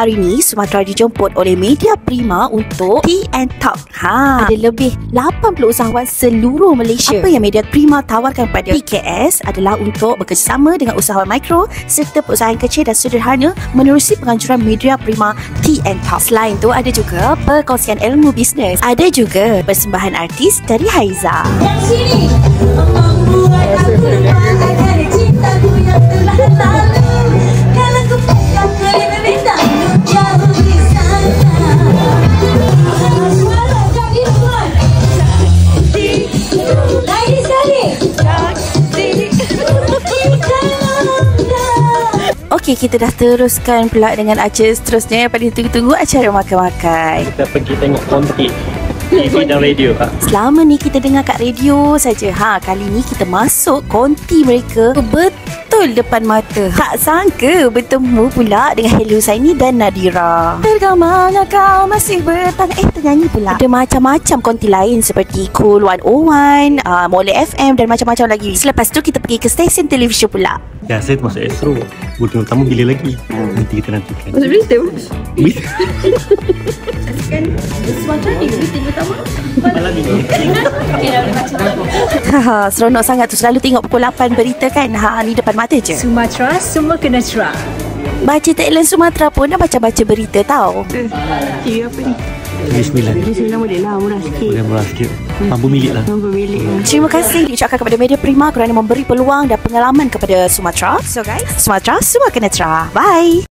hari ni Sumatera dijemput oleh Media Prima untuk Tea and Talk. Ada lebih 80 usahawan seluruh Malaysia. Apa yang Media Prima tawarkan kepada PKS adalah untuk bekerjasama dengan usahawan mikro serta perusahaan kecil dan sederhana menerusi penganjuran Media Prima Tea and Talk. Selain tu ada juga perkongsian ilmu bisnes. Ada juga persembahan artis dari Haiza. Yang sini membuat aku lupakan cintaku yang telah lalu. Kalau ku pegang kali memintang jauh di sana. Suara jadi tuan. Lagi sekali. Okey, kita dah teruskan pula dengan acara seterusnya yang paling tunggu-tunggu, acara makan-makan. Kita pergi tengok konti TV dan radio. Selama ni kita dengar kat radio saja. Kali ni kita masuk konti mereka betul depan mata. Tak sangka bertemu pula dengan Hello Saini dan Nadira. Tergamanya kau masih bertanya. Ternyanyi pula. Ada macam-macam konti lain seperti Cool 101, Molek FM dan macam-macam lagi. Selepas tu kita pergi ke stesen televisyen pula. Ya, saya termasuk Astro. Booking utama bila lagi? Nanti kita nantikan. Masuk berita bos. Kan Sumatera ni berita utama. Malam ni. Seronok sangat tu. Selalu tengok pukul 8 berita kan. Ni depan mata je. Sumatera semua kena cerah. Baca tagline Sumatera pun dah baca-baca berita tau. TV apa ni? TV 9. TV 9 boleh lah, murah sikit. Boleh murah sikit. Mampu milik lah. Nombor milik lah. Terima kasih diucapkan kepada Media Prima kerana memberi peluang dan pengalaman kepada Sumatera. So guys, Sumatera semua kena cerah. Bye.